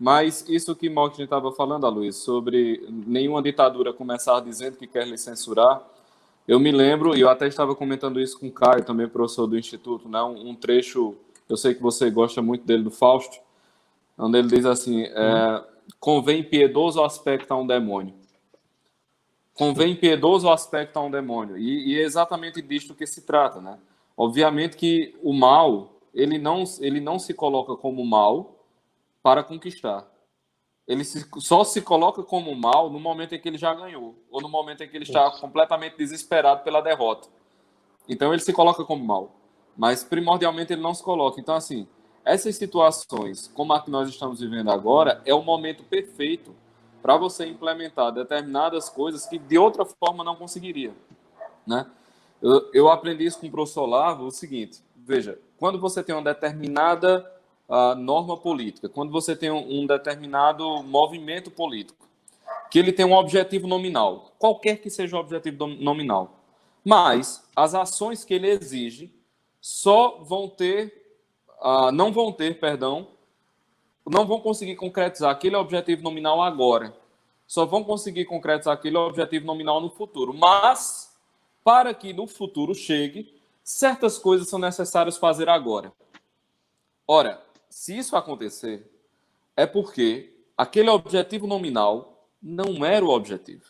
Mas isso que Mogni estava falando, Luiz, sobre nenhuma ditadura começar dizendo que quer lhe censurar, eu me lembro, e eu até estava comentando isso com o Caio, também professor do Instituto, né? Um trecho, eu sei que você gosta muito dele, do Fausto, onde ele diz assim, convém piedoso aspecto a um demônio. Convém piedoso aspecto a um demônio. E é exatamente disto que se trata, né? Obviamente que o mal, ele não se coloca como mal para conquistar. Só se coloca como mal no momento em que ele já ganhou, ou no momento em que ele está completamente desesperado pela derrota. Então ele se coloca como mal, mas primordialmente ele não se coloca. Então, assim, essas situações, como a que nós estamos vivendo agora, é o momento perfeito para você implementar determinadas coisas que de outra forma não conseguiria, né? Eu aprendi isso com o professor Olavo, o seguinte, veja, quando você tem uma determinada norma política, quando você tem um determinado movimento político, que ele tem um objetivo nominal, qualquer que seja o objetivo nominal, mas as ações que ele exige só vão ter, não vão conseguir concretizar aquele objetivo nominal agora, só vão conseguir concretizar aquele objetivo nominal no futuro, mas para que no futuro chegue, certas coisas são necessárias fazer agora. Ora, se isso acontecer, é porque aquele objetivo nominal não era o objetivo.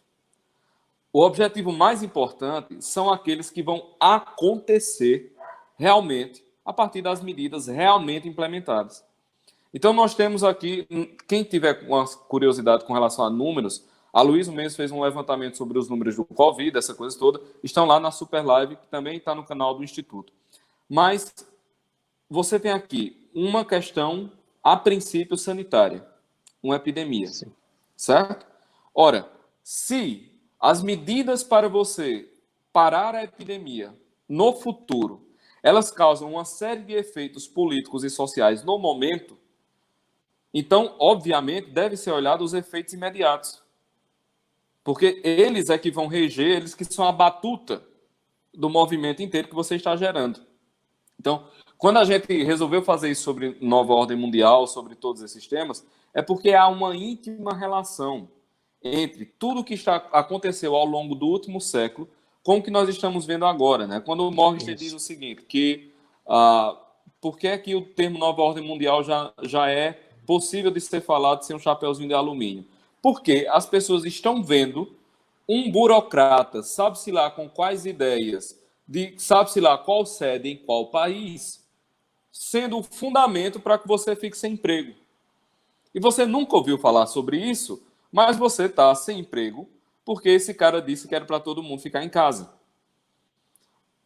O objetivo mais importante são aqueles que vão acontecer realmente a partir das medidas realmente implementadas. Então, nós temos aqui, quem tiver uma curiosidade com relação a números, a Luísa mesmo fez um levantamento sobre os números do Covid, essa coisa toda, estão lá na Super Live, que também está no canal do Instituto. Mas você tem aqui uma questão, a princípio, sanitária, uma epidemia, sim, certo? Ora, se as medidas para você parar a epidemia no futuro, elas causam uma série de efeitos políticos e sociais no momento, então, obviamente, deve ser olhado os efeitos imediatos. Porque eles é que vão reger, eles que são a batuta do movimento inteiro que você está gerando. Então, quando a gente resolveu fazer isso sobre nova ordem mundial, sobre todos esses temas, é porque há uma íntima relação entre tudo que aconteceu ao longo do último século com o que nós estamos vendo agora, né? Quando o Morgenstern diz o seguinte, que por que é que o termo nova ordem mundial já é possível de ser falado sem um chapeuzinho de alumínio? Porque as pessoas estão vendo um burocrata, sabe-se lá com quais ideias, sabe-se lá qual sede em qual país, sendo o fundamento para que você fique sem emprego. E você nunca ouviu falar sobre isso, mas você está sem emprego porque esse cara disse que era para todo mundo ficar em casa.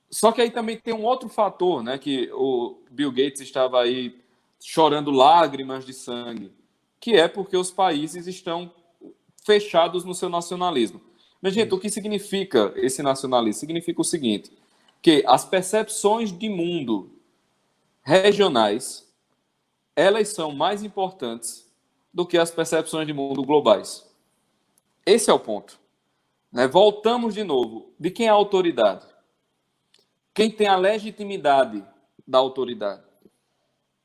Só que aí também tem um outro fator, né, que o Bill Gates estava aí chorando lágrimas de sangue, que é porque os países estão fechados no seu nacionalismo. Mas, gente, o que significa esse nacionalismo? Significa o seguinte, que as percepções de mundo regionais, elas são mais importantes do que as percepções de mundo globais. Esse é o ponto. Né? Voltamos de novo. De quem é a autoridade? Quem tem a legitimidade da autoridade?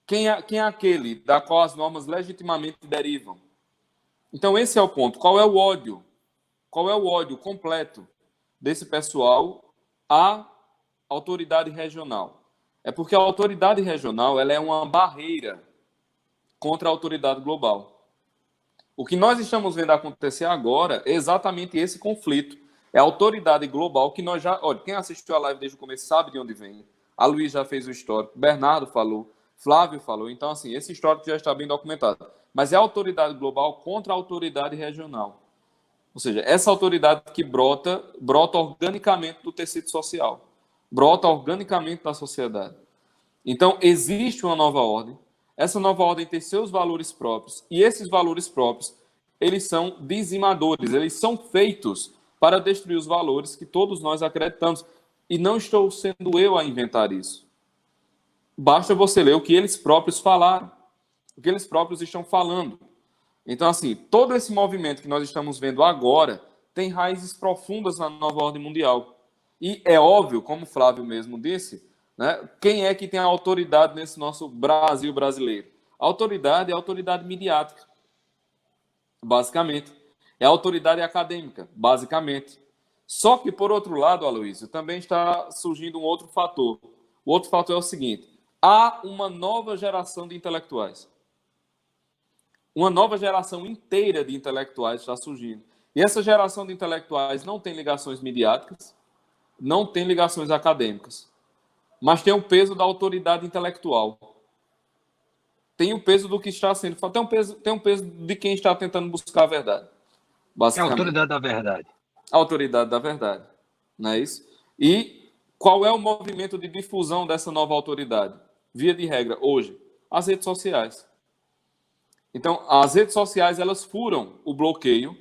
Quem é aquele da qual as normas legitimamente derivam? Então, esse é o ponto. Qual é o ódio? Qual é o ódio completo desse pessoal à autoridade regional? É porque a autoridade regional ela é uma barreira contra a autoridade global. O que nós estamos vendo acontecer agora é exatamente esse conflito. É a autoridade global que nós já... Olha, quem assistiu a live desde o começo sabe de onde vem. A Luiz já fez o histórico, Bernardo falou, Flávio falou. Então, assim, esse histórico já está bem documentado. Mas é a autoridade global contra a autoridade regional. Ou seja, essa autoridade que brota organicamente do tecido social, brota organicamente da sociedade. Então, existe uma nova ordem. Essa nova ordem tem seus valores próprios, e esses valores próprios, eles são dizimadores, eles são feitos para destruir os valores que todos nós acreditamos. E não estou sendo eu a inventar isso. Basta você ler o que eles próprios falaram, o que eles próprios estão falando. Então, assim, todo esse movimento que nós estamos vendo agora tem raízes profundas na nova ordem mundial. E é óbvio, como o Flávio mesmo disse, né, quem é que tem a autoridade nesse nosso Brasil brasileiro? A autoridade é a autoridade midiática. basicamente. É a autoridade acadêmica, basicamente. Só que, por outro lado, Aloysio, também está surgindo um outro fator. O outro fator é o seguinte: há uma nova geração de intelectuais. Uma nova geração inteira de intelectuais está surgindo. E essa geração de intelectuais não tem ligações midiáticas, não tem ligações acadêmicas, mas tem o peso da autoridade intelectual. Tem o peso do que está sendo falado, tem um peso de quem está tentando buscar a verdade, É a basicamente. autoridade da verdade. A autoridade da verdade, não é isso? E qual é o movimento de difusão dessa nova autoridade? Via de regra, hoje, as redes sociais. Então, as redes sociais, elas furam o bloqueio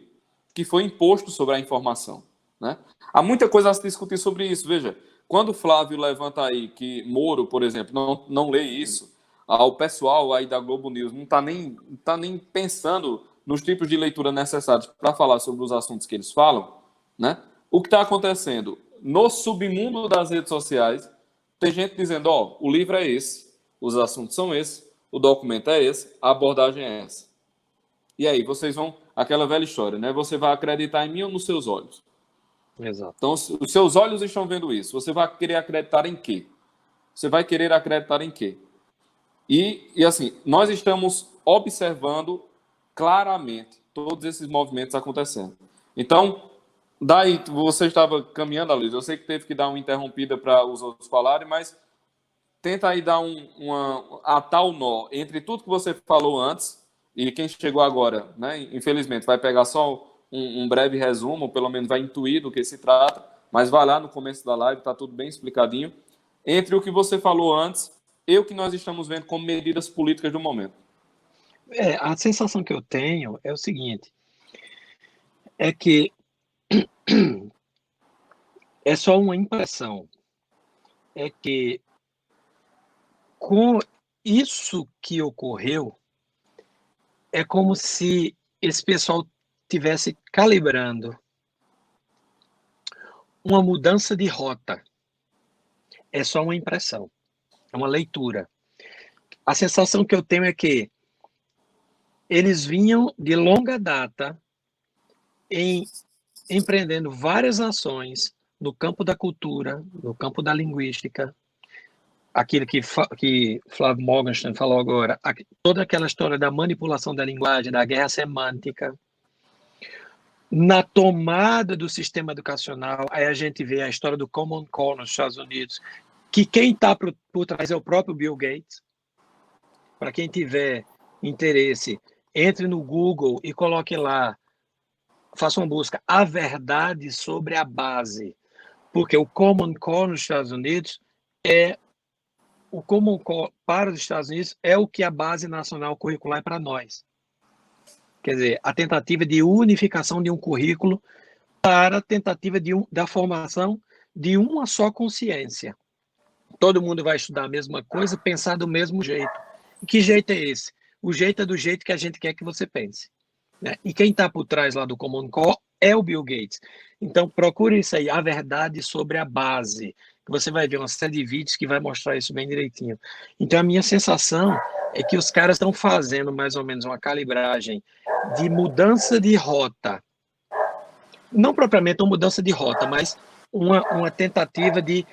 que foi imposto sobre a informação, né? Há muita coisa a se discutir sobre isso. Veja, quando o Flávio levanta aí que Moro, por exemplo, não lê isso, o pessoal aí da Globo News não está nem pensando nos tipos de leitura necessários para falar sobre os assuntos que eles falam, né? O que está acontecendo? No submundo das redes sociais, tem gente dizendo, ó, o livro é esse, os assuntos são esses, o documento é esse, a abordagem é essa. E aí, vocês vão... Aquela velha história, né? Você vai acreditar em mim ou nos seus olhos? Exato. Então, os seus olhos estão vendo isso. Você vai querer acreditar em quê? Você vai querer acreditar em quê? E assim, nós estamos observando claramente todos esses movimentos acontecendo. Então, daí, você estava caminhando, Luiz, eu sei que teve que dar uma interrompida para os outros falarem, mas tenta aí dar atar o nó entre tudo que você falou antes e quem chegou agora, né? Infelizmente, vai pegar só um breve resumo, ou pelo menos vai intuir do que se trata, mas vai lá no começo da live, está tudo bem explicadinho. Entre o que você falou antes e o que nós estamos vendo como medidas políticas do momento. A sensação que eu tenho é o seguinte, é que é só uma impressão, é que com isso que ocorreu, é como se esse pessoal tivesse calibrando uma mudança de rota. É só uma impressão, é uma leitura. A sensação que eu tenho é que eles vinham de longa data empreendendo várias ações no campo da cultura, no campo da linguística, aquilo que Flávio Morgenstern falou agora, toda aquela história da manipulação da linguagem, da guerra semântica, na tomada do sistema educacional, aí a gente vê a história do Common Core nos Estados Unidos, que quem está por trás é o próprio Bill Gates. Para quem tiver interesse, entre no Google e coloque lá, faça uma busca, a verdade sobre a base. Porque o Common Core nos Estados Unidos o Common Core para os Estados Unidos é o que a base nacional curricular é para nós. Quer dizer, a tentativa de unificação de um currículo para a tentativa da formação de uma só consciência. Todo mundo vai estudar a mesma coisa, pensar do mesmo jeito. E que jeito é esse? O jeito é do jeito que a gente quer que você pense. Né? E quem está por trás lá do Common Core é o Bill Gates. Então, procure isso aí, a verdade sobre a base. Você vai ver uma série de vídeos que vai mostrar isso bem direitinho. Então, a minha sensação é que os caras estão fazendo mais ou menos uma calibragem de mudança de rota. Não propriamente uma mudança de rota, mas uma tentativa de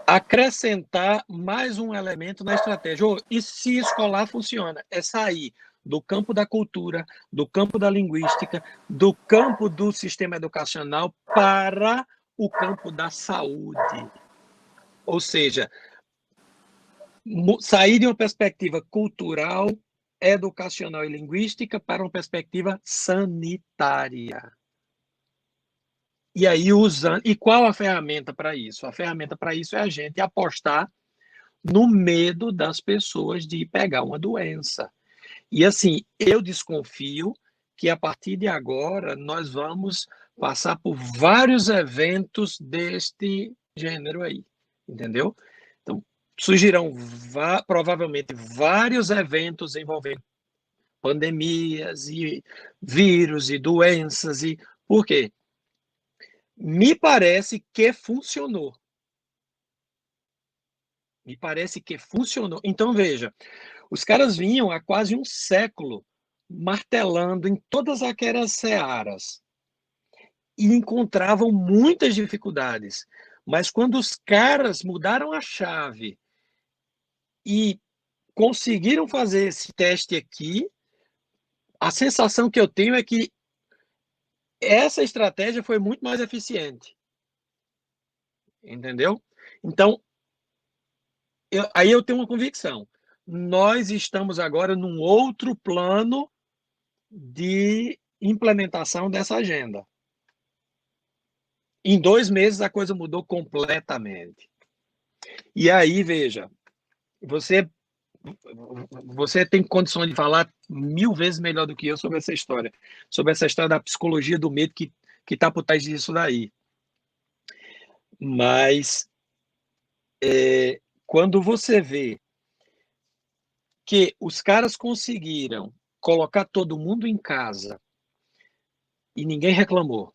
acrescentar mais um elemento na estratégia. E se escolar funciona, é sair do campo da cultura, do campo da linguística, do campo do sistema educacional para o campo da saúde. Ou seja, sair de uma perspectiva cultural, educacional e linguística para uma perspectiva sanitária. E aí usando. E qual a ferramenta para isso? A ferramenta para isso é a gente apostar no medo das pessoas de pegar uma doença. E assim, eu desconfio que a partir de agora nós vamos passar por vários eventos deste gênero aí, entendeu? Então, surgirão provavelmente vários eventos envolvendo pandemias e vírus e doenças e por quê? Me parece que funcionou. Me parece que funcionou. Então, veja, os caras vinham há quase um século martelando em todas aquelas searas e encontravam muitas dificuldades. Mas quando os caras mudaram a chave e conseguiram fazer esse teste aqui, a sensação que eu tenho é que essa estratégia foi muito mais eficiente. Entendeu? Então, aí eu tenho uma convicção. Nós estamos agora num outro plano de implementação dessa agenda. Em 2 meses a coisa mudou completamente. E aí, veja, você tem condições de falar 1000 vezes melhor do que eu sobre essa história da psicologia do medo que está por trás disso daí. Mas quando você vê que os caras conseguiram colocar todo mundo em casa e ninguém reclamou,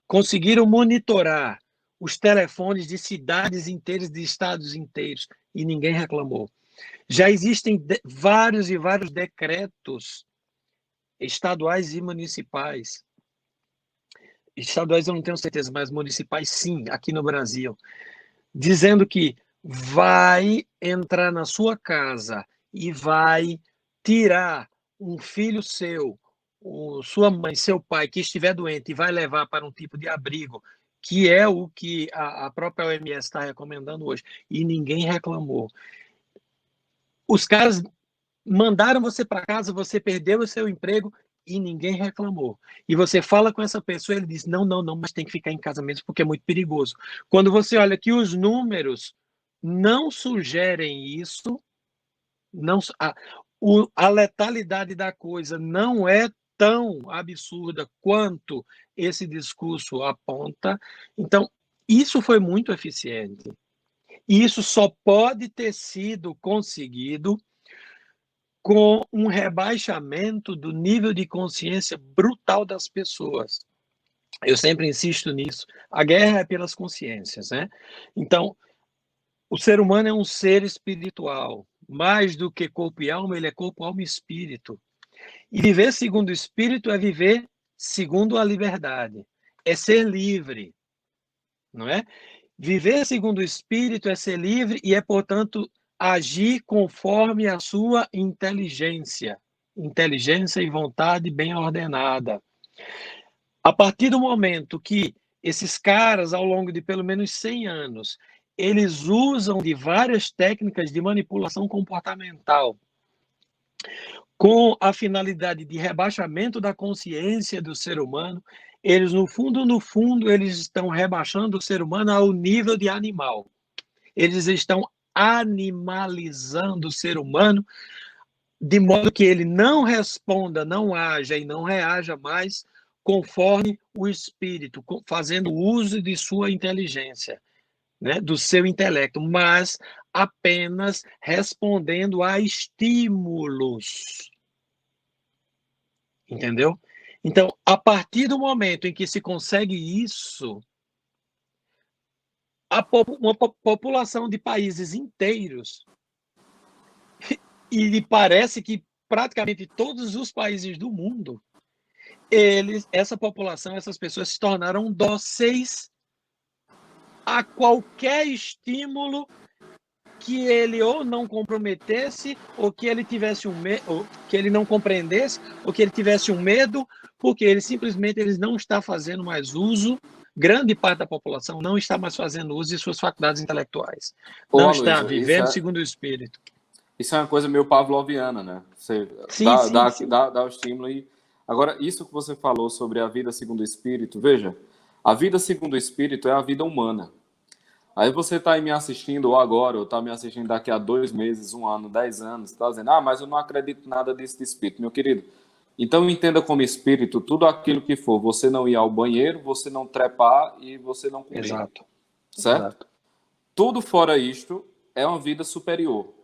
conseguiram monitorar os telefones de cidades inteiras, de estados inteiros, e ninguém reclamou. Já existem vários e vários decretos estaduais e municipais. Estaduais eu não tenho certeza, mas municipais sim, aqui no Brasil, dizendo que vai entrar na sua casa e vai tirar um filho seu, sua mãe, seu pai, que estiver doente e vai levar para um tipo de abrigo, que é o que a própria OMS está recomendando hoje, e ninguém reclamou. Os caras mandaram você para casa, você perdeu o seu emprego e ninguém reclamou. E você fala com essa pessoa, ele diz, não, mas tem que ficar em casa mesmo porque é muito perigoso. Quando você olha que os números não sugerem isso, a letalidade da coisa não é tão absurda quanto esse discurso aponta. Então, isso foi muito eficiente. E isso só pode ter sido conseguido com um rebaixamento do nível de consciência brutal das pessoas. Eu sempre insisto nisso. A guerra é pelas consciências, né? Então, o ser humano é um ser espiritual. Mais do que corpo e alma, ele é corpo, alma e espírito. E viver segundo o espírito é viver segundo a liberdade. É ser livre, não é? Viver segundo o espírito é ser livre e é, portanto, agir conforme a sua inteligência e vontade bem ordenada. A partir do momento que esses caras, ao longo de pelo menos 100 anos, eles usam de várias técnicas de manipulação comportamental com a finalidade de rebaixamento da consciência do ser humano, eles, no fundo, eles estão rebaixando o ser humano ao nível de animal. Eles estão animalizando o ser humano de modo que ele não responda, não haja e não reaja mais conforme o espírito, fazendo uso de sua inteligência, né, do seu intelecto, mas apenas respondendo a estímulos. Entendeu? Então, a partir do momento em que se consegue isso, uma população de países inteiros, e parece que praticamente todos os países do mundo, essa população, essas pessoas se tornaram dóceis a qualquer estímulo que ele ou não comprometesse, ou que ele tivesse ou que ele não compreendesse, ou que ele tivesse um medo, porque ele simplesmente não está fazendo mais uso, grande parte da população não está mais fazendo uso de suas faculdades intelectuais. Ô, Não está Aloysio, vivendo segundo o espírito. Isso é uma coisa meio pavloviana, né? Você Sim. dá o estímulo e... Agora, isso que você falou sobre a vida segundo o espírito, veja, a vida segundo o espírito é a vida humana. Aí você está aí me assistindo ou agora, ou está me assistindo daqui a 2 meses, 1 ano, 10 anos, está dizendo, mas eu não acredito nada disso de espírito. Meu querido, então entenda como espírito tudo aquilo que for, você não ir ao banheiro, você não trepar e você não comer. Exato. Certo? Exato. Tudo fora isto é uma vida superior.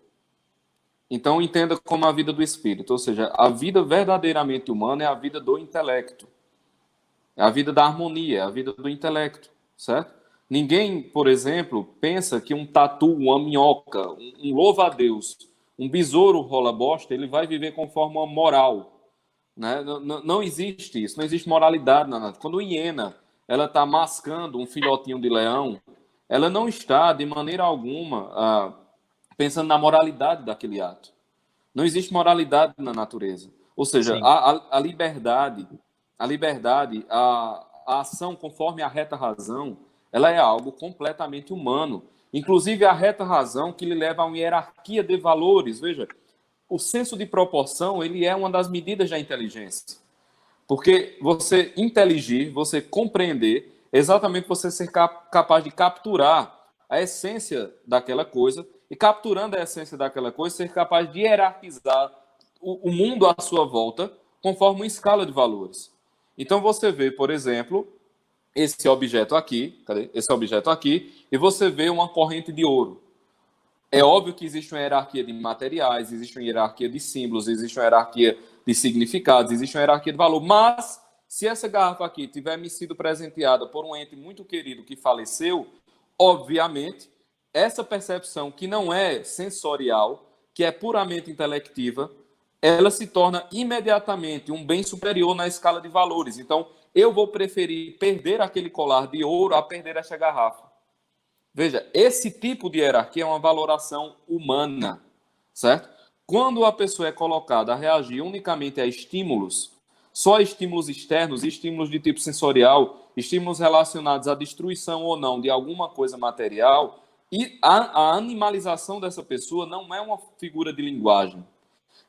Então entenda como a vida do espírito, ou seja, a vida verdadeiramente humana é a vida do intelecto. É a vida da harmonia, é a vida do intelecto, certo? Ninguém, por exemplo, pensa que um tatu, uma minhoca, um louva-a-Deus, um besouro rola-bosta, ele vai viver conforme uma moral. né? Não existe isso, não existe moralidade na natureza. Quando a hiena ela está mascando um filhotinho de leão, ela não está, de maneira alguma, pensando na moralidade daquele ato. Não existe moralidade na natureza. Ou seja, Sim, a liberdade, a ação conforme a reta razão, ela é algo completamente humano. Inclusive, a reta razão que lhe leva a uma hierarquia de valores. Veja, o senso de proporção, ele é uma das medidas da inteligência. Porque você inteligir, você compreender, exatamente você ser capaz de capturar a essência daquela coisa e capturando a essência daquela coisa, ser capaz de hierarquizar o mundo à sua volta conforme uma escala de valores. Então você vê, por exemplo, esse objeto aqui, cadê? Esse objeto aqui, e você vê uma corrente de ouro. É óbvio que existe uma hierarquia de materiais, existe uma hierarquia de símbolos, existe uma hierarquia de significados, existe uma hierarquia de valor. Mas, se essa garrafa aqui tiver me sido presenteada por um ente muito querido que faleceu, obviamente, essa percepção que não é sensorial, que é puramente intelectiva, ela se torna imediatamente um bem superior na escala de valores. Então, eu vou preferir perder aquele colar de ouro a perder essa garrafa. Veja, esse tipo de hierarquia é uma valoração humana, certo? Quando a pessoa é colocada a reagir unicamente a estímulos, só estímulos externos, estímulos de tipo sensorial, estímulos relacionados à destruição ou não de alguma coisa material, e a animalização dessa pessoa não é uma figura de linguagem,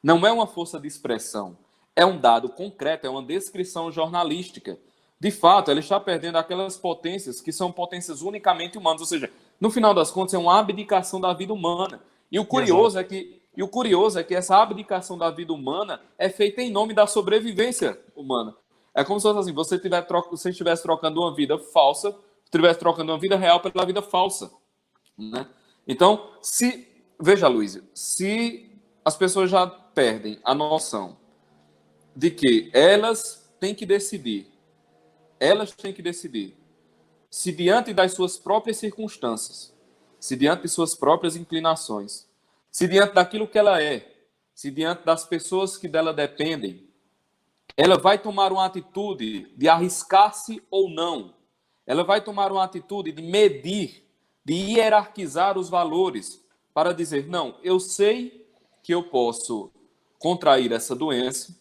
não é uma força de expressão, é um dado concreto, é uma descrição jornalística. De fato, ela está perdendo aquelas potências que são potências unicamente humanas, ou seja, no final das contas é uma abdicação da vida humana. E o curioso exato. é que essa abdicação da vida humana é feita em nome da sobrevivência humana. É como se fosse assim, você estivesse trocando uma vida falsa, estivesse trocando uma vida real pela vida falsa, né? Então, veja, Luiz, se as pessoas já perdem a noção de que elas têm que decidir se diante das suas próprias circunstâncias, se diante de suas próprias inclinações, se diante daquilo que ela é, se diante das pessoas que dela dependem, ela vai tomar uma atitude de arriscar-se ou não. Ela vai tomar uma atitude de medir, de hierarquizar os valores para dizer, não, eu sei que eu posso contrair essa doença,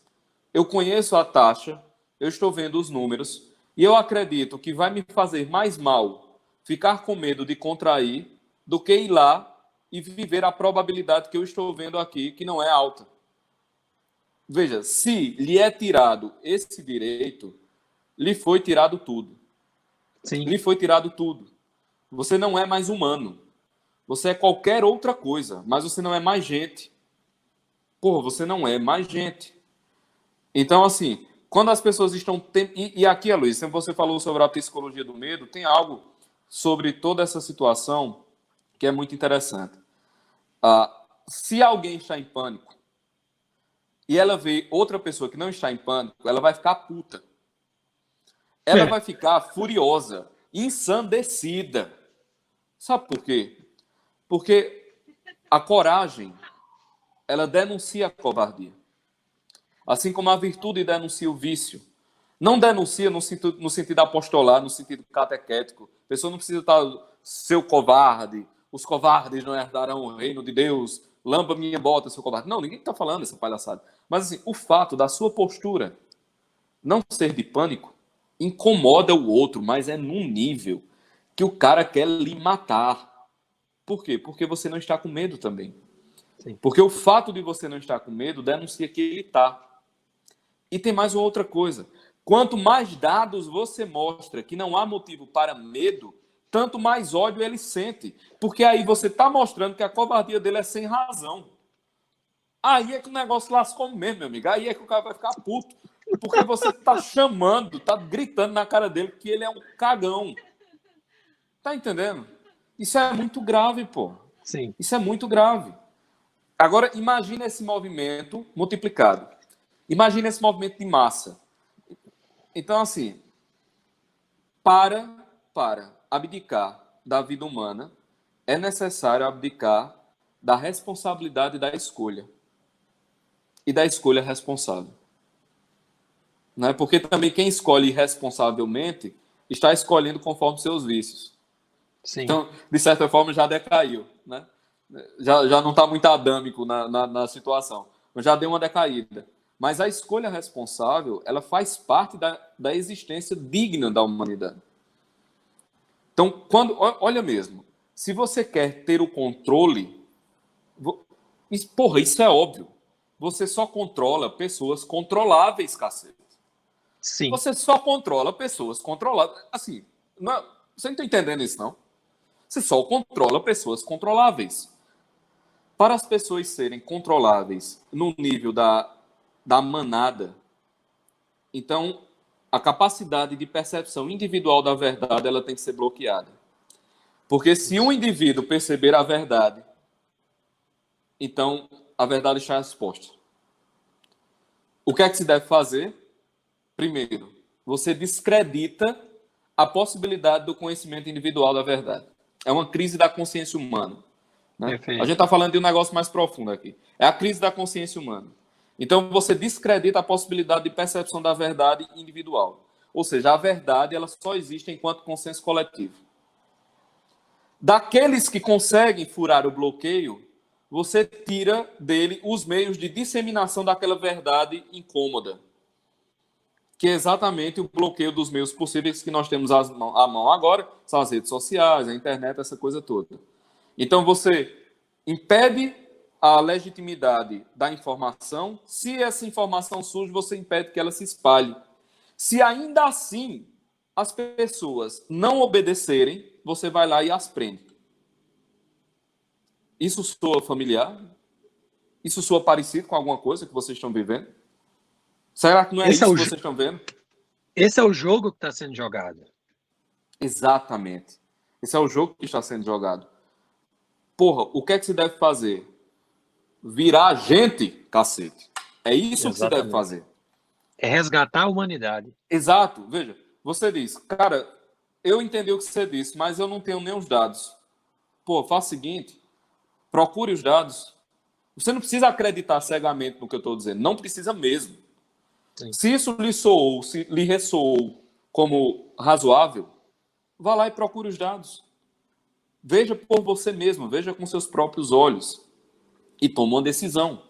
eu conheço a taxa, eu estou vendo os números, e eu acredito que vai me fazer mais mal ficar com medo de contrair do que ir lá e viver a probabilidade que eu estou vendo aqui, que não é alta. Veja, se lhe é tirado esse direito, lhe foi tirado tudo. Sim, Lhe foi tirado tudo. Você não é mais humano. Você é qualquer outra coisa, mas você não é mais gente. Porra, você não é mais gente. Então, assim, quando as pessoas estão... E aqui, Luiz, você falou sobre a psicologia do medo, tem algo sobre toda essa situação que é muito interessante. Se alguém está em pânico e ela vê outra pessoa que não está em pânico, ela vai ficar puta. Ela é, vai ficar furiosa, ensandecida. Sabe por quê? Porque a coragem, ela denuncia a covardia. Assim como a virtude denuncia o vício. Não denuncia no sentido apostolar, no sentido catequético. A pessoa não precisa estar seu covarde, os covardes não herdarão o reino de Deus, lamba minha bota, seu covarde. Não, ninguém está falando essa palhaçada. Mas assim, o fato da sua postura não ser de pânico incomoda o outro, mas é num nível que o cara quer lhe matar. Por quê? Porque você não está com medo também. sim. Porque o fato de você não estar com medo denuncia que ele está. E tem mais uma outra coisa. Quanto mais dados você mostra que não há motivo para medo, tanto mais ódio ele sente. Porque aí você está mostrando que a covardia dele é sem razão. Aí é que o negócio lascou mesmo, meu amigo. Aí é que o cara vai ficar puto. Porque você está chamando, está gritando na cara dele que ele é um cagão. Tá entendendo? Isso é muito grave, pô. Sim. Isso é muito grave. Agora, imagine esse movimento multiplicado. Imagine esse movimento de massa. Então, assim, para abdicar da vida humana, é necessário abdicar da responsabilidade da escolha. E da escolha responsável. né? Porque também quem escolhe irresponsavelmente está escolhendo conforme seus vícios. Sim. Então, de certa forma, já decaiu, né? Já não está muito adâmico na situação. Já deu uma decaída. Mas a escolha responsável, ela faz parte da existência digna da humanidade. Então, olha mesmo, se você quer ter o controle, porra, isso é óbvio. Você só controla pessoas controláveis, cacete. Sim. Você só controla pessoas controláveis. Assim, você não está entendendo isso, não? Você só controla pessoas controláveis. Para as pessoas serem controláveis no nível da manada, então a capacidade de percepção individual da verdade ela tem que ser bloqueada. Porque se um indivíduo perceber a verdade, então a verdade está exposta. O que é que se deve fazer? Primeiro, você descredita a possibilidade do conhecimento individual da verdade. É uma crise da consciência humana. Né? A gente está falando de um negócio mais profundo aqui. É a crise da consciência humana. Então, você descredita a possibilidade de percepção da verdade individual. Ou seja, a verdade ela só existe enquanto consenso coletivo. Daqueles que conseguem furar o bloqueio, você tira dele os meios de disseminação daquela verdade incômoda, que é exatamente o bloqueio dos meios possíveis que nós temos à mão agora, são as redes sociais, a internet, essa coisa toda. Então, você impede a legitimidade da informação. Se essa informação surge, você impede que ela se espalhe. Se ainda assim as pessoas não obedecerem, você vai lá e as prende. Isso soa familiar? Isso soa parecido com alguma coisa que vocês estão vivendo? Será que não é isso que vocês estão vendo? Esse é o jogo que está sendo jogado. Exatamente. Esse é o jogo que está sendo jogado. Porra, o que é que se deve fazer? Virar gente, cacete. É isso que se deve fazer. É resgatar a humanidade. Exato. Veja, você diz, cara, eu entendi o que você disse, mas eu não tenho nem os dados. Pô, faça o seguinte, procure os dados. Você não precisa acreditar cegamente no que eu estou dizendo. Não precisa mesmo. Sim. Se isso lhe soou, se lhe ressoou como razoável, vá lá e procure os dados. Veja por você mesmo, veja com seus próprios olhos e toma uma decisão,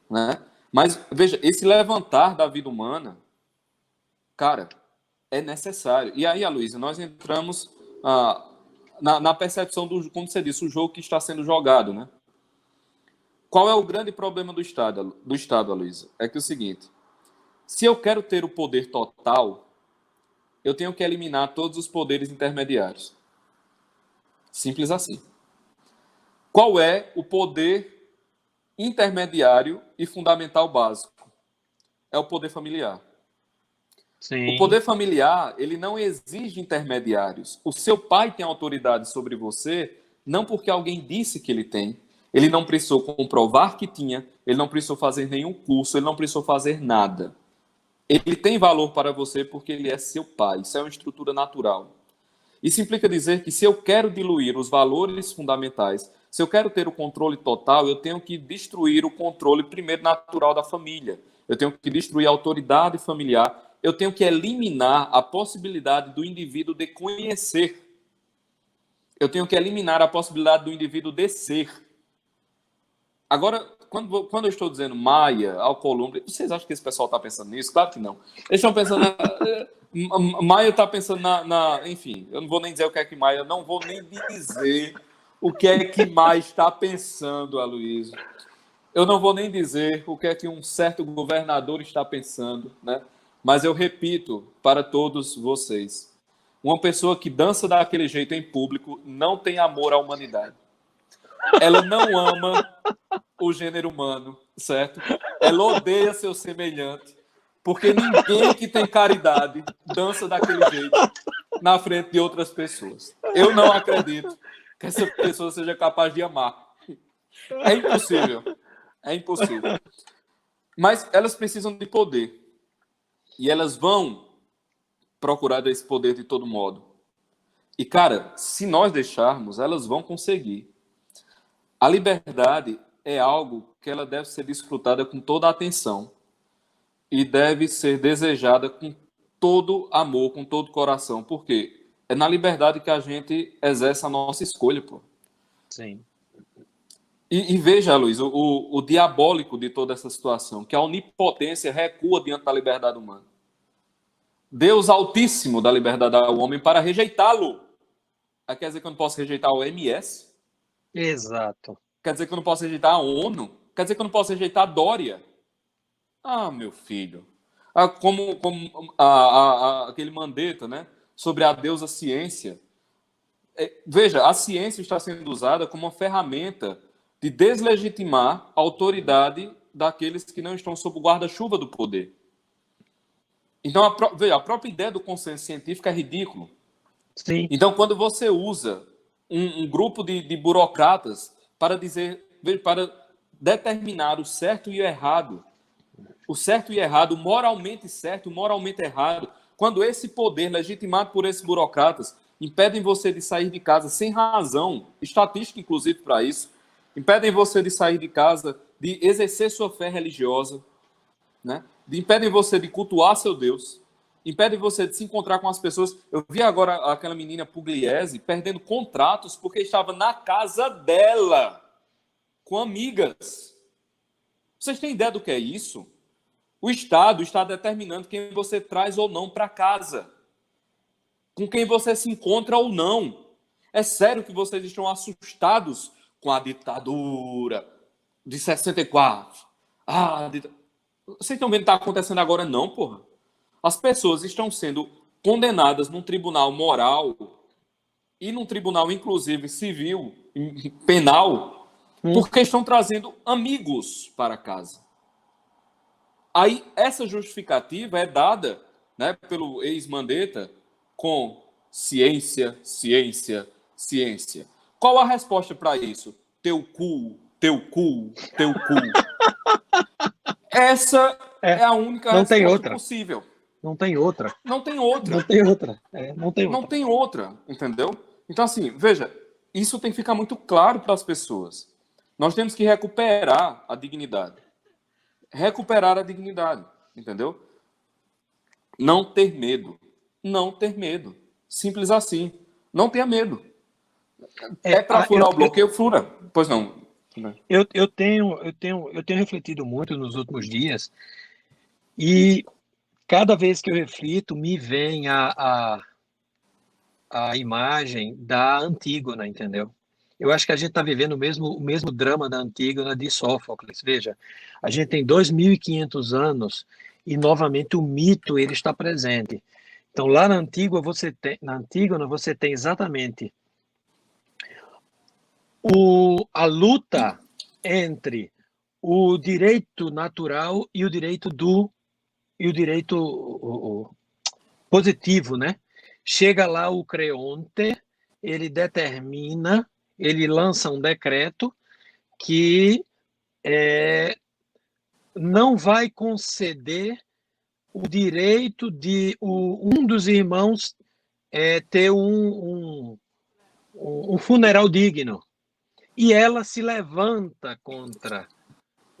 né? Mas, veja, esse levantar da vida humana, cara, é necessário. E aí, Aloysio, nós entramos na percepção do, como você disse, o jogo que está sendo jogado, né? Qual é o grande problema do Estado, Aloysio? É que é o seguinte, se eu quero ter o poder total, eu tenho que eliminar todos os poderes intermediários. Simples assim. Qual é o poder intermediário e fundamental básico? É o poder familiar. Sim. O poder familiar, ele não exige intermediários. O seu pai tem autoridade sobre você, não porque alguém disse que ele tem. Ele não precisou comprovar que tinha, ele não precisou fazer nenhum curso, ele não precisou fazer nada. Ele tem valor para você porque ele é seu pai. Isso é uma estrutura natural. Isso implica dizer que se eu quero diluir os valores fundamentais, se eu quero ter o controle total, eu tenho que destruir o controle primeiro natural da família. Eu tenho que destruir a autoridade familiar. Eu tenho que eliminar a possibilidade do indivíduo de conhecer. Eu tenho que eliminar a possibilidade do indivíduo de ser. Agora, quando eu estou dizendo Maia, Alcolumbre, vocês acham que esse pessoal está pensando nisso? Claro que não. Eles estão pensando... Maia está pensando enfim, eu não vou nem dizer o que é que Maia... Não vou nem dizer o que é que Maia está pensando, Aloysio. Eu não vou nem dizer o que é que um certo governador está pensando, né? Mas eu repito para todos vocês. Uma pessoa que dança daquele jeito em público não tem amor à humanidade. Ela não ama o gênero humano, certo? Ela odeia seu semelhante, porque ninguém que tem caridade dança daquele jeito na frente de outras pessoas. Eu não acredito que essa pessoa seja capaz de amar. É impossível. É impossível. Mas elas precisam de poder. E elas vão procurar esse poder de todo modo. E, cara, se nós deixarmos, elas vão conseguir. A liberdade é algo que ela deve ser desfrutada com toda a atenção. e deve ser desejada com todo amor, com todo coração. Por quê? É na liberdade que a gente exerce a nossa escolha, pô. Sim. E veja, Luiz, o diabólico de toda essa situação, que a onipotência recua diante da liberdade humana. Deus Altíssimo dá liberdade ao homem para rejeitá-lo. Quer dizer que eu não posso rejeitar o OMS? Exato. Quer dizer que eu não posso rejeitar a ONU? Quer dizer que eu não posso rejeitar a Dória? Ah, meu filho. Como aquele Mandetta, né? Sobre a deusa ciência. Veja, a ciência está sendo usada como uma ferramenta de deslegitimar a autoridade daqueles que não estão sob o guarda-chuva do poder. Então, veja, a própria ideia do consenso científico é ridículo. Sim. Então, quando você usa um grupo de burocratas para determinar o certo e o errado, moralmente certo, moralmente errado, quando esse poder, legitimado por esses burocratas, impedem você de sair de casa sem razão, estatística inclusive para isso, impedem você de sair de casa, de exercer sua fé religiosa, né? Impedem você de cultuar seu Deus, impedem você de se encontrar com as pessoas. Eu vi agora aquela menina Pugliese perdendo contratos porque estava na casa dela, com amigas. Vocês têm ideia do que é isso? O Estado está determinando quem você traz ou não para casa, com quem você se encontra ou não. É sério que vocês estão assustados com a ditadura de 64? Vocês estão vendo o que está acontecendo agora? Não, porra. As pessoas estão sendo condenadas num tribunal moral e num tribunal, inclusive, civil, penal, porque estão trazendo amigos para casa. Aí, essa justificativa é dada, né, pelo ex-Mandetta com ciência, ciência, ciência. Qual a resposta para isso? Teu cu, teu cu, teu cu. Essa é a única resposta possível. Não tem outra. Não tem outra. Não tem outra. Não tem outra, entendeu? Então, assim, veja, isso tem que ficar muito claro para as pessoas. Nós temos que recuperar a dignidade. Recuperar a dignidade, entendeu? Não ter medo. Não ter medo. Simples assim. Não tenha medo. Para furar o bloqueio, fura. Pois não. Eu tenho refletido muito nos últimos dias e cada vez que eu reflito me vem a imagem da Antígona, entendeu? Eu acho que a gente está vivendo o mesmo drama da Antígona de Sófocles. Veja, a gente tem 2.500 anos e novamente o mito ele está presente. Então lá na Antígona você tem exatamente a luta entre o direito natural e o direito positivo, né? Chega lá o Creonte, ele determina, ele lança um decreto que não vai conceder o direito de um dos irmãos ter um funeral digno. E ela se levanta contra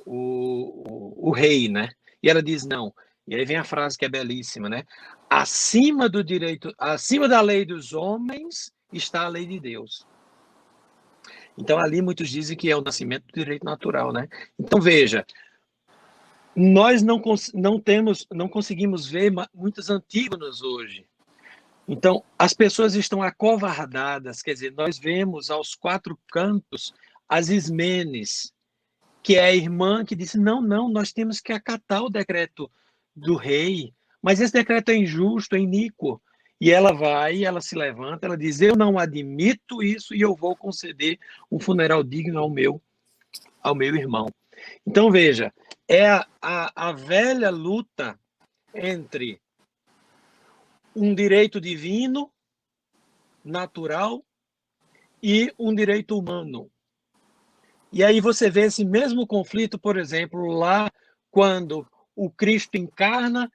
o rei, né? E ela diz não. E aí vem a frase que é belíssima, né? Acima do direito, acima da lei dos homens está a lei de Deus. Então ali muitos dizem que é o nascimento do direito natural, né? Então veja, nós não conseguimos ver muitas Antígonas hoje. Então, as pessoas estão acovardadas, quer dizer, nós vemos aos quatro cantos as Ismenes, que é a irmã que disse, não, nós temos que acatar o decreto do rei, mas esse decreto é injusto, é iníquo. E ela se levanta, ela diz, eu não admito isso e eu vou conceder um funeral digno ao meu irmão. Então, veja, é a velha luta entre um direito divino, natural, e um direito humano. E aí você vê esse mesmo conflito, por exemplo, lá quando o Cristo encarna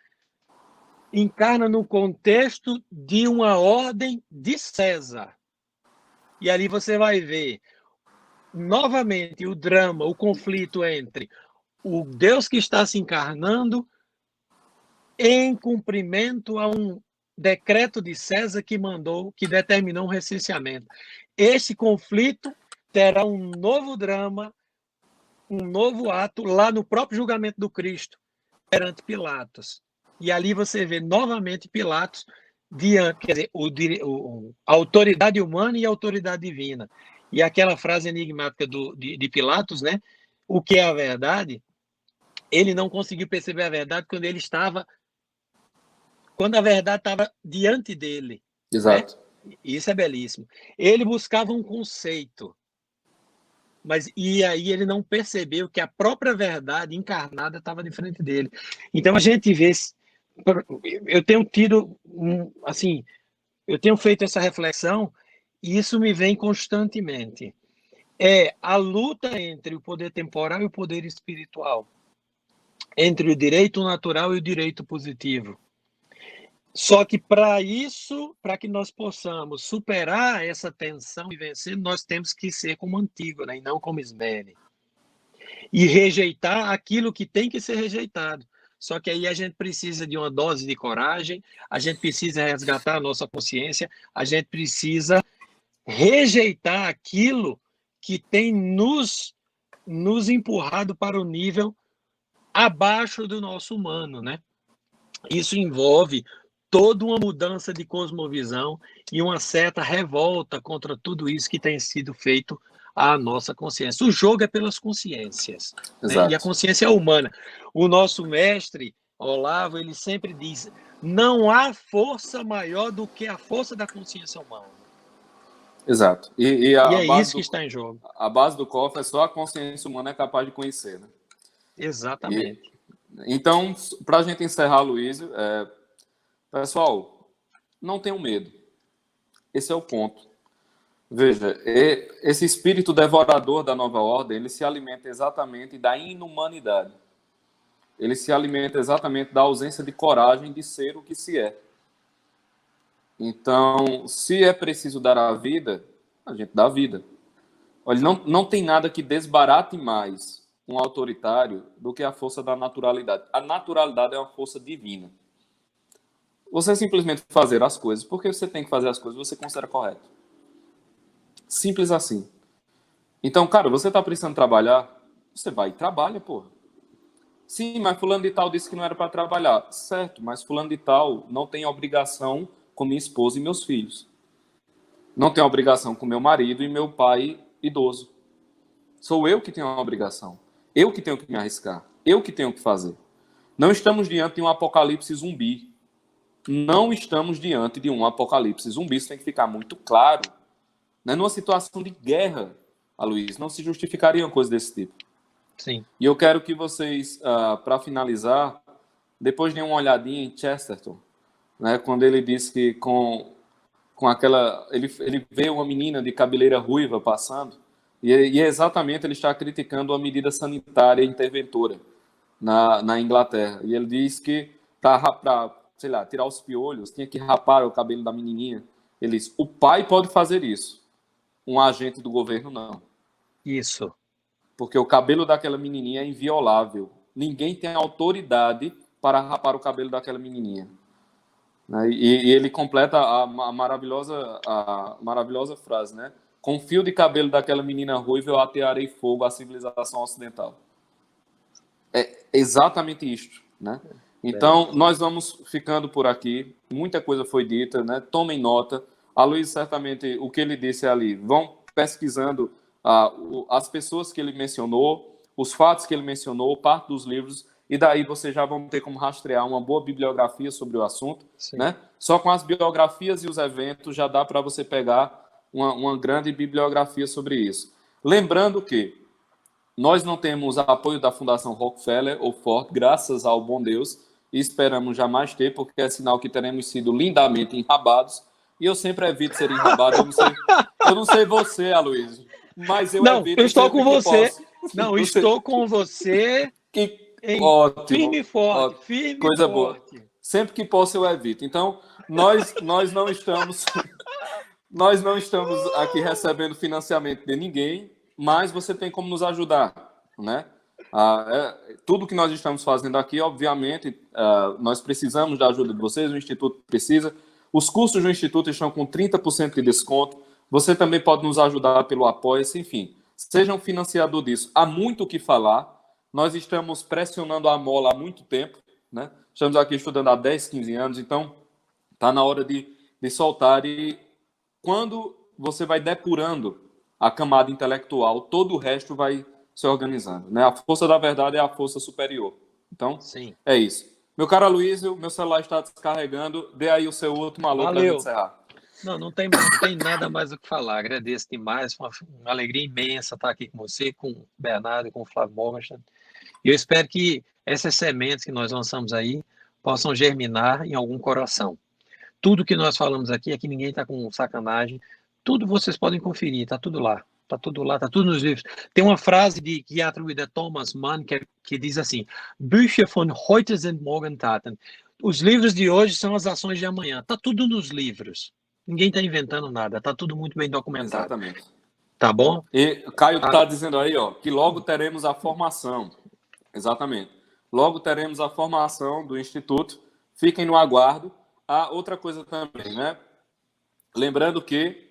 no contexto de uma ordem de César. E ali você vai ver novamente o drama, o conflito entre o Deus que está se encarnando em cumprimento a um decreto de César que determinou um recenseamento. Esse conflito terá um novo drama, um novo ato lá no próprio julgamento do Cristo, perante Pilatos. E ali você vê novamente Pilatos diante, quer dizer, a autoridade humana e a autoridade divina. E aquela frase enigmática de Pilatos, né? O que é a verdade? Ele não conseguiu perceber a verdade quando a verdade estava diante dele. Exato. Né? Isso é belíssimo. Ele buscava um conceito, e aí ele não percebeu que a própria verdade encarnada estava de frente dele. Então a gente vê, eu tenho tido, assim, eu tenho feito essa reflexão e isso me vem constantemente. É a luta entre o poder temporal e o poder espiritual, entre o direito natural e o direito positivo. Só que para isso, para que nós possamos superar essa tensão e vencer, nós temos que ser como Antígona e não como Ismene. E rejeitar aquilo que tem que ser rejeitado. Só que aí a gente precisa de uma dose de coragem, a gente precisa resgatar a nossa consciência, a gente precisa rejeitar aquilo que tem nos empurrado para o nível abaixo do nosso humano, né? Isso envolve toda uma mudança de cosmovisão e uma certa revolta contra tudo isso que tem sido feito à nossa consciência. O jogo é pelas consciências, né? E a consciência é humana. O nosso mestre, Olavo, ele sempre diz, não há força maior do que a força da consciência humana. Exato. E é isso que está em jogo. A base do cofre é só a consciência humana é capaz de conhecer, né? Exatamente. Então, para a gente encerrar, Luiz, pessoal, não tenham medo. Esse é o ponto. Veja, esse espírito devorador da nova ordem, ele se alimenta exatamente da inumanidade. Ele se alimenta exatamente da ausência de coragem de ser o que se é. Então, se é preciso dar a vida, a gente dá a vida. Olha, não tem nada que desbarate mais um autoritário do que a força da naturalidade. A naturalidade é uma força divina. Você simplesmente fazer as coisas, porque você tem que fazer as coisas, você considera correto. Simples assim. Então, cara, você está precisando trabalhar, você vai e trabalha, porra. Sim, mas fulano de tal disse que não era para trabalhar. Certo, mas fulano de tal não tem obrigação com minha esposa e meus filhos. Não tem obrigação com meu marido e meu pai idoso. Sou eu que tenho a obrigação. Eu que tenho que me arriscar. Eu que tenho que fazer. Não estamos diante de um apocalipse zumbi. Não estamos diante de um apocalipse zumbi. Isso tem que ficar muito claro. Né? Numa situação de guerra, Aloysio, não se justificaria uma coisa desse tipo. Sim. E eu quero que vocês, para finalizar, depois deem uma olhadinha em Chesterton, né? Quando ele diz que com aquela... Ele vê uma menina de cabeleira ruiva passando, e exatamente ele está criticando a medida sanitária interventora na Inglaterra. E ele diz que para, sei lá, tirar os piolhos, tinha que rapar o cabelo da menininha. Ele diz, o pai pode fazer isso, um agente do governo não. Isso. Porque o cabelo daquela menininha é inviolável. Ninguém tem autoridade para rapar o cabelo daquela menininha. E ele completa a maravilhosa frase, né? Com o fio de cabelo daquela menina ruiva, eu atearei fogo à civilização ocidental. É exatamente isto, né? Então, nós vamos ficando por aqui. Muita coisa foi dita, né? Tomem nota. A Luiz, certamente, o que ele disse ali, vão pesquisando as pessoas que ele mencionou, os fatos que ele mencionou, parte dos livros, e daí vocês já vão ter como rastrear uma boa bibliografia sobre o assunto, né? Só com as biografias e os eventos já dá para você pegar uma grande bibliografia sobre isso. Lembrando que nós não temos apoio da Fundação Rockefeller ou Ford, graças ao bom Deus, e esperamos jamais ter, porque é sinal que teremos sido lindamente enrabados, e eu sempre evito ser enrabado. Eu não sei você, Aloysio, mas eu evito. Eu estou com você. Não, estou com você. Ótimo. Firme e forte. Ótimo. Firme Coisa e forte. Boa. Sempre que posso eu evito. Então, nós não estamos nós não estamos aqui recebendo financiamento de ninguém, mas você tem como nos ajudar, né? Tudo que nós estamos fazendo aqui, obviamente, nós precisamos da ajuda de vocês, o Instituto precisa. Os cursos do Instituto estão com 30% de desconto. Você também pode nos ajudar pelo Apoia-se, enfim. Seja um financiador disso. Há muito o que falar. Nós estamos pressionando a mola há muito tempo, né? Estamos aqui estudando há 10, 15 anos, então está na hora de soltar. E quando você vai depurando a camada intelectual, todo o resto vai se organizando, né? A força da verdade é a força superior. Então, Sim. é isso. Meu caro Aloysio, meu celular está descarregando. Dê aí o seu último alô para a gente encerrar. Não tem nada mais o que falar. Agradeço demais. Uma alegria imensa estar aqui com você, com o Bernardo, com o Flávio Morgenstern. E eu espero que essas sementes que nós lançamos aí possam germinar em algum coração. Tudo que nós falamos aqui é que ninguém está com sacanagem. Tudo vocês podem conferir, está tudo lá. Está tudo lá, está tudo nos livros. Tem uma frase que é atribuída a Thomas Mann que diz assim: Bücher von heute sind Morgentaten. Os livros de hoje são as ações de amanhã. Está tudo nos livros. Ninguém está inventando nada. Está tudo muito bem documentado. Exatamente. Tá bom? E Caio está dizendo aí, ó, que logo teremos a formação. Exatamente. Logo teremos a formação do Instituto. Fiquem no aguardo. Outra coisa também, né? Lembrando que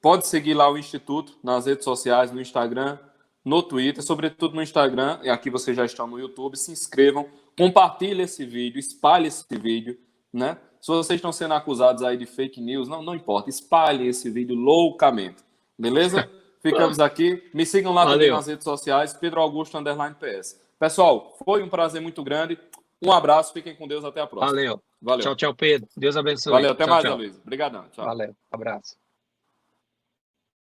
pode seguir lá o Instituto nas redes sociais, no Instagram, no Twitter, sobretudo no Instagram, e aqui vocês já estão no YouTube, se inscrevam, compartilhem esse vídeo, espalhem esse vídeo, né? Se vocês estão sendo acusados aí de fake news, não importa, espalhem esse vídeo loucamente, beleza? Ficamos aqui, me sigam lá também nas redes sociais, Pedro Augusto _PS. Pessoal, foi um prazer muito grande, um abraço, fiquem com Deus, até a próxima. Valeu. Tchau, Pedro. Deus abençoe. Valeu, até tchau, mais, tchau. Aloysio. Obrigadão. Tchau. Valeu, abraço.